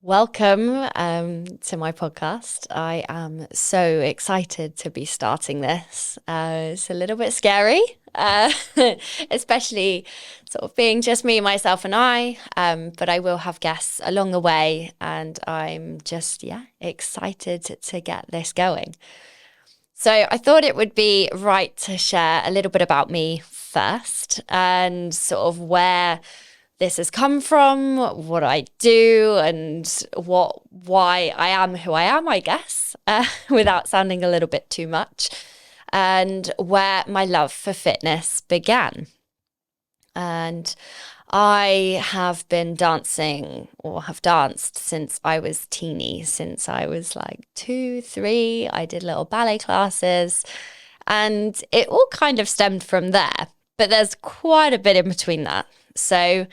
Welcome to my podcast. I am so excited to be starting this. It's a little bit scary, especially sort of being just me, myself, and I. But I will have guests along the way, and I'm just, excited to get this going. So I thought it would be right to share a little bit about me first and sort of where this has come from, what I do, and why I am who I am, I guess, without sounding a little bit too much, and where my love for fitness began. And I have been dancing or have danced since I was teeny, since I was like 2, 3. I did little ballet classes, and it all kind of stemmed from there. But there's quite a bit in between that. So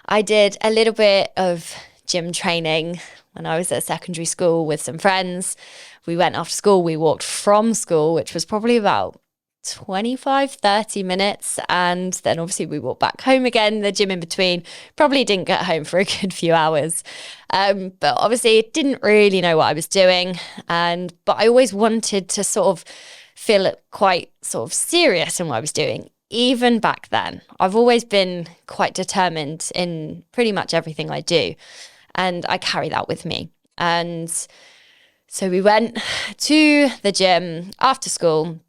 I did a little bit of gym training when I was at secondary school with some friends. We went after school, we walked from school, which was probably about 25, 30 minutes. And then obviously we walked back home again, the gym in between. Probably didn't get home for a good few hours. But obviously didn't really know what I was doing. But I always wanted to sort of feel quite sort of serious in what I was doing. Even back then, I've always been quite determined in pretty much everything I do. And I carry that with me. And so we went to the gym after school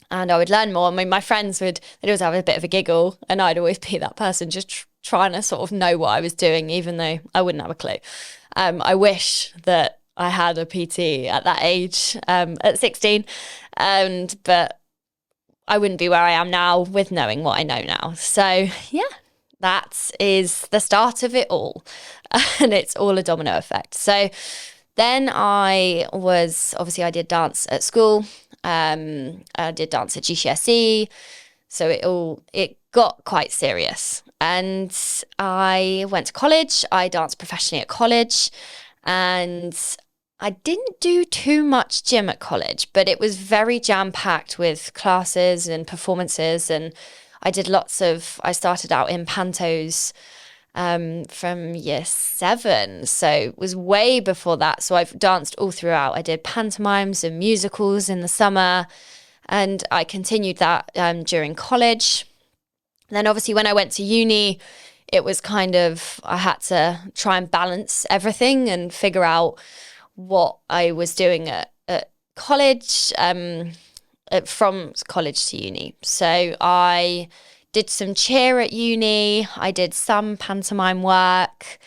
and I would learn more. I mean, my friends they'd always have a bit of a giggle and I'd always be that person just trying to sort of know what I was doing, even though I wouldn't have a clue. I wish that I had a PT at that age, at 16, but I wouldn't be where I am now with knowing what I know now. So yeah, that is the start of it all. And it's all a domino effect. So then I did dance at school. I did dance at GCSE. So it got quite serious. And I went to college. I danced professionally at college. And I didn't do too much gym at college, but it was very jam-packed with classes and performances. And I started out in pantos from year 7. So it was way before that. So I've danced all throughout. I did pantomimes and musicals in the summer. And I continued that during college. Then obviously when I went to uni, it was I had to try and balance everything and figure out what I was doing at college, from college to uni. So I did some cheer at uni. I did some pantomime work,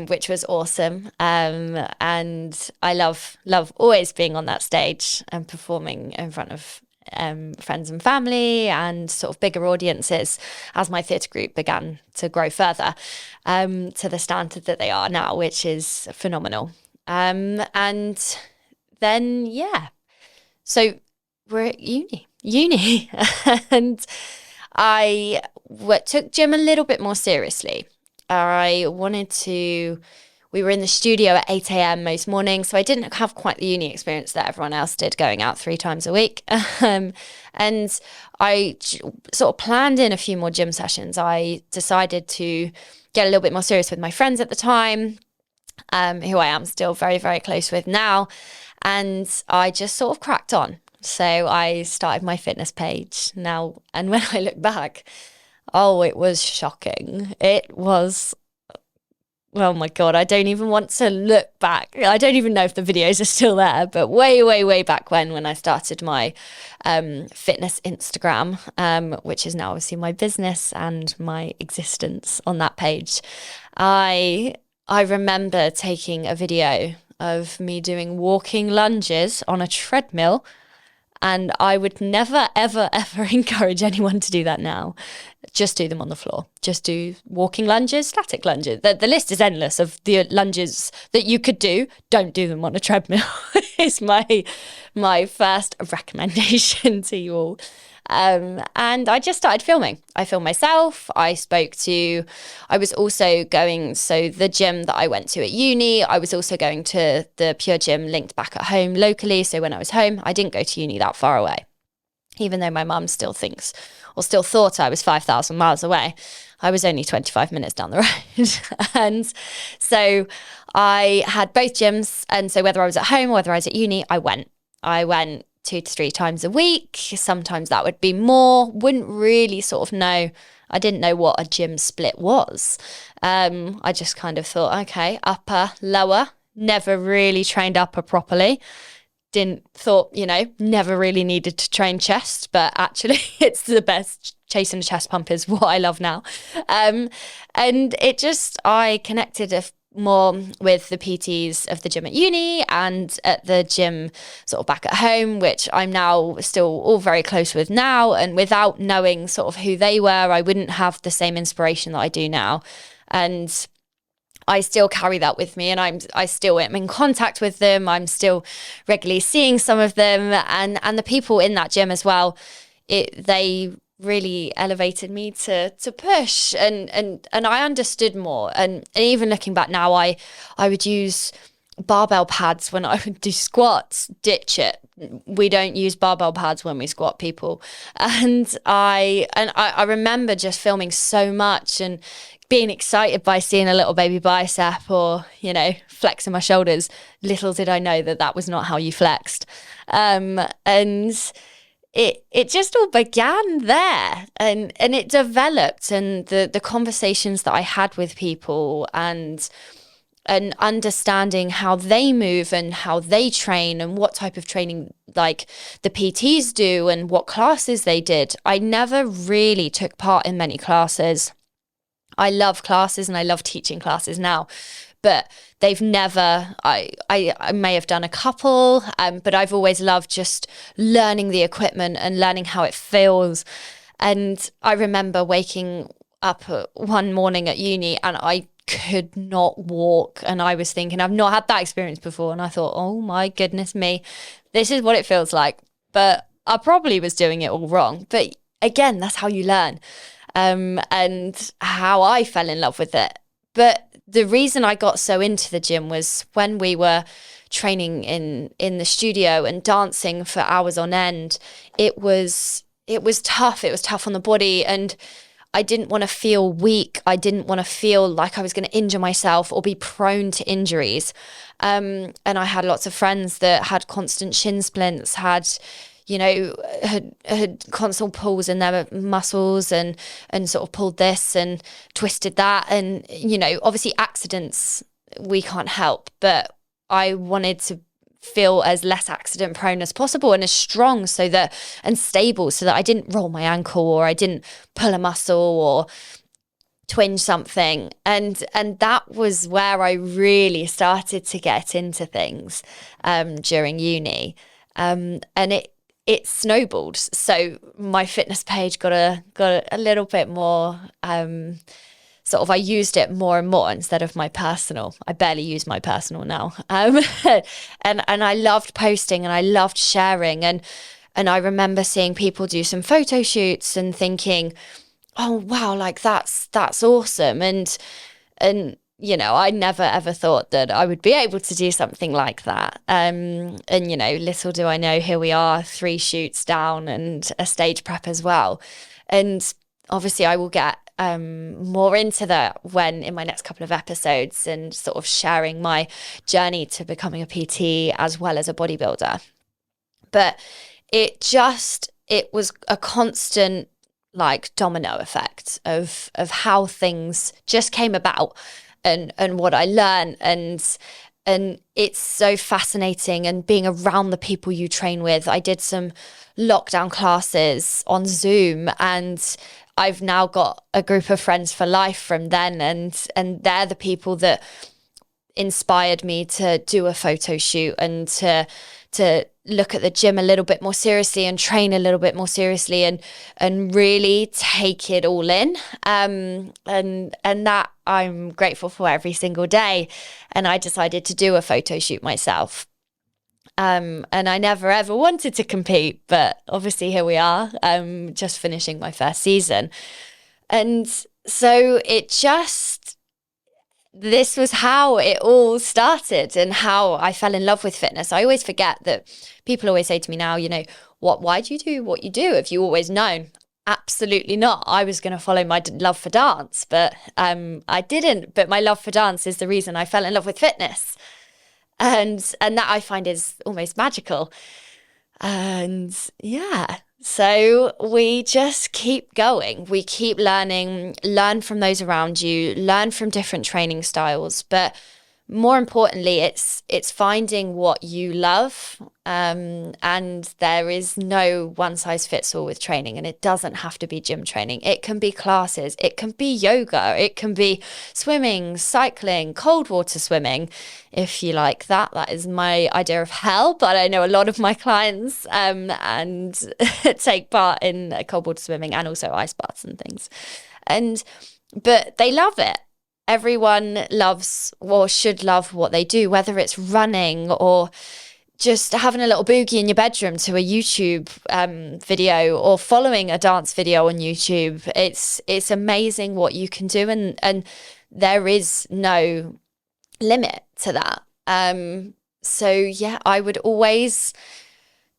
which was awesome. And I love always being on that stage and performing in front of friends and family and sort of bigger audiences as my theatre group began to grow further to the standard that they are now, which is phenomenal. And then, so we're at uni and I took gym a little bit more seriously. We were in the studio at 8 a.m. most mornings, so I didn't have quite the uni experience that everyone else did, going out 3 times a week. And I sort of planned in a few more gym sessions. I decided to get a little bit more serious with my friends at the time, who I am still very, very close with now. And I just sort of cracked on. So I started my fitness page now. And when I look back, it was shocking. It was, oh my God, I don't even want to look back. I don't even know if the videos are still there, but way, way, way back when I started my fitness Instagram, which is now obviously my business and my existence on that page. I remember taking a video of me doing walking lunges on a treadmill, and I would never, ever, ever encourage anyone to do that now. Just do them on the floor. Just do walking lunges, static lunges. The list is endless of the lunges that you could do. Don't do them on a treadmill is my first recommendation to you all. And I just started filming. I filmed myself. I was also going, so the gym that I went to at uni, I was also going to the Pure Gym linked back at home locally. So when I was home, I didn't go to uni that far away. even though my mum still thinks or still thought I was 5,000 miles away. I was only 25 minutes down the road. And so I had both gyms. And so whether I was at home or whether I was at uni, I went. I went 2 to 3 times a week. Sometimes that would be more. Wouldn't really sort of know. I didn't know what a gym split was. I just kind of thought, okay, upper, lower. Never really trained upper properly. Thought, never really needed to train chest, but actually it's the best. Chasing a chest pump is what I love now. And I connected more with the PTs of the gym at uni and at the gym sort of back at home, which I'm now still all very close with now. And without knowing sort of who they were, I wouldn't have the same inspiration that I do now. And I still carry that with me, and I still am in contact with them. I'm still regularly seeing some of them, and the people in that gym as well. They really elevated me to push, and I understood more. And even looking back now, I would use barbell pads when I would do squats. Ditch it. We don't use barbell pads when we squat, people. And I remember just filming so much and being excited by seeing a little baby bicep or, flexing my shoulders. Little did I know that was not how you flexed. And it just all began there, and it developed, and the conversations that I had with people and understanding how they move and how they train and what type of training like the PTs do and what classes they did. I never really took part in many classes. I love classes and I love teaching classes now, but they've never, I may have done a couple, but I've always loved just learning the equipment and learning how it feels. And I remember waking up one morning at uni and I could not walk, and I was thinking, I've not had that experience before, and I thought, oh my goodness me, this is what it feels like. But I probably was doing it all wrong. But again, that's how you learn, and how I fell in love with it. But the reason I got so into the gym was when we were training in the studio and dancing for hours on end. It was tough. It was tough on the body, and I didn't want to feel weak. I didn't want to feel like I was going to injure myself or be prone to injuries. And I had lots of friends that had constant shin splints, had constant pulls in their muscles and sort of pulled this and twisted that. And, obviously accidents we can't help, but I wanted to feel as less accident prone as possible and as strong and stable so that I didn't roll my ankle or I didn't pull a muscle or twinge something. And that was where I really started to get into things during uni. And it snowballed. So my fitness page got a little bit more I used it more and more instead of my personal. I barely use my personal now. And I loved posting and I loved sharing. And I remember seeing people do some photo shoots and thinking, oh, wow, like that's awesome. And I never ever thought that I would be able to do something like that. And little do I know, here we are, 3 shoots down and a stage prep as well. And obviously I will get more into that when in my next couple of episodes and sort of sharing my journey to becoming a PT as well as a bodybuilder. But it was a constant like domino effect of how things just came about and what I learned, and it's so fascinating. And being around the people you train with, I did some lockdown classes on Zoom, and I've now got a group of friends for life from then, and they're the people that inspired me to do a photo shoot and to look at the gym a little bit more seriously and train a little bit more seriously and really take it all in. And that I'm grateful for every single day. And I decided to do a photo shoot myself. And I never ever wanted to compete, but obviously here we are, just finishing my first season. And so this was how it all started and how I fell in love with fitness. I always forget that people always say to me now, why do you do what you do? Have you always known? Absolutely not. I was going to follow my love for dance, but I didn't. But my love for dance is the reason I fell in love with fitness. And that I find is almost magical. And yeah, so we just keep going. We keep learning, learn from those around you, learn from different training styles. But more importantly, it's finding what you love. And there is no one size fits all with training, and it doesn't have to be gym training. It can be classes, it can be yoga, it can be swimming, cycling, cold water swimming. If you like that, that is my idea of hell. But I know a lot of my clients and take part in cold water swimming and also ice baths and things. But they love it. Everyone loves or should love what they do, whether it's running or just having a little boogie in your bedroom to a YouTube video or following a dance video on YouTube. It's amazing what you can do, and there is no limit to that. So yeah, I would always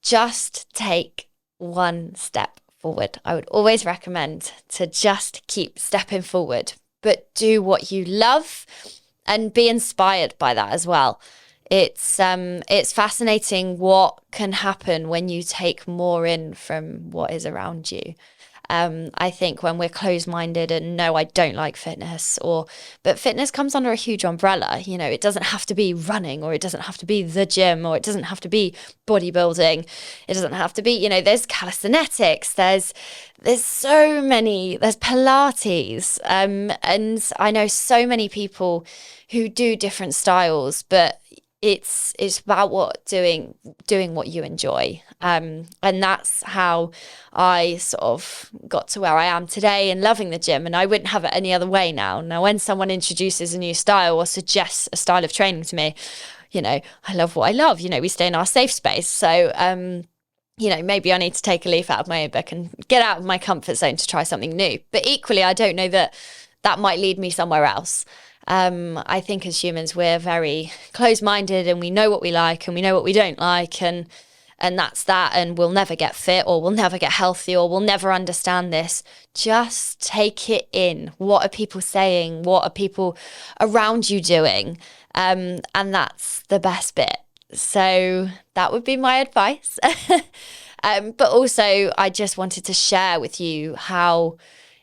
just take one step forward. I would always recommend to just keep stepping forward, but do what you love and be inspired by that as well. It's fascinating what can happen when you take more in from what is around you. I think when we're closed-minded and no, I don't like fitness, but fitness comes under a huge umbrella. You know, it doesn't have to be running, or it doesn't have to be the gym, or it doesn't have to be bodybuilding. It doesn't have to be, you know, there's calisthenics, there's so many, there's Pilates. And I know so many people who do different styles, but it's about doing what you enjoy. And that's how I sort of got to where I am today and loving the gym. And I wouldn't have it any other way now. Now, when someone introduces a new style or suggests a style of training to me, you know, I love what I love. You know, we stay in our safe space. So, you know, maybe I need to take a leaf out of my own book and get out of my comfort zone to try something new. But equally, I don't know that might lead me somewhere else. I think as humans, we're very closed-minded, and we know what we like and we know what we don't like, and that's that, and we'll never get fit, or we'll never get healthy, or we'll never understand this. Just take it in. What are people saying? What are people around you doing? And that's the best bit. So that would be my advice. But also, I just wanted to share with you how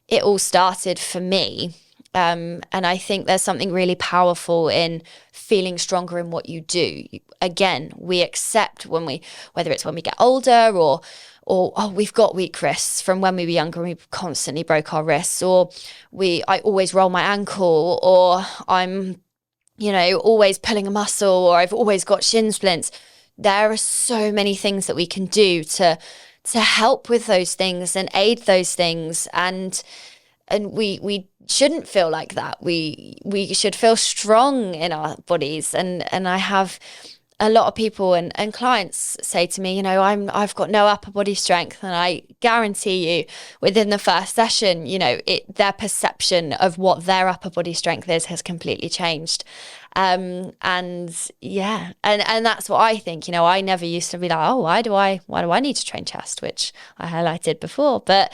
it all started for me. And I think there's something really powerful in feeling stronger in what you do. Again, we accept whether it's when we get older or we've got weak wrists from when we were younger and we constantly broke our wrists, or I always roll my ankle, or I'm, you know, always pulling a muscle, or I've always got shin splints. There are so many things that we can do to help with those things and aid those things. And we shouldn't feel like that. We should feel strong in our bodies. And I have a lot of people and clients say to me, you know, I've got no upper body strength, and I guarantee you within the first session, you know, their perception of what their upper body strength is has completely changed. And yeah, and that's what I think. You know, I never used to be like, oh, why do I need to train chest, which I highlighted before, but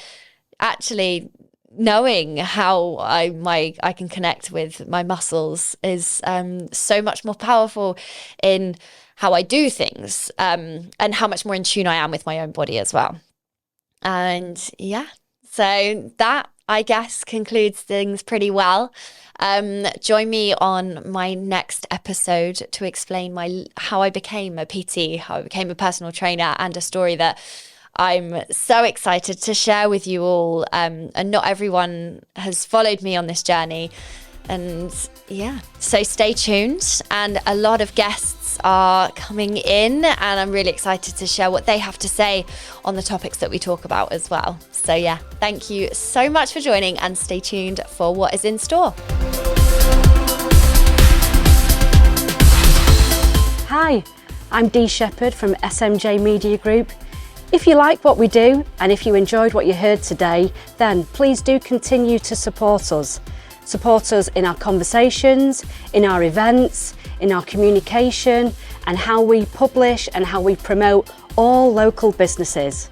actually knowing how I can connect with my muscles is so much more powerful in how I do things, and how much more in tune I am with my own body as well. And yeah, so that, I guess, concludes things pretty well. Join me on my next episode to explain how I became a PT, how I became a personal trainer, and a story that I'm so excited to share with you all. And not everyone has followed me on this journey. And yeah, so stay tuned. And a lot of guests are coming in, and I'm really excited to share what they have to say on the topics that we talk about as well. So yeah, thank you so much for joining, and stay tuned for what is in store. Hi, I'm Dee Shepherd from SMJ Media Group. If you like what we do, and if you enjoyed what you heard today, then please do continue to support us. Support us in our conversations, in our events, in our communication, and how we publish and how we promote all local businesses.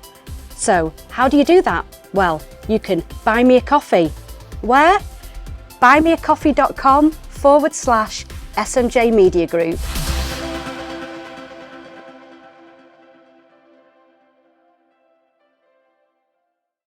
So how do you do that? Well, you can buy me a coffee. Where? buymeacoffee.com/SMJ Media Group.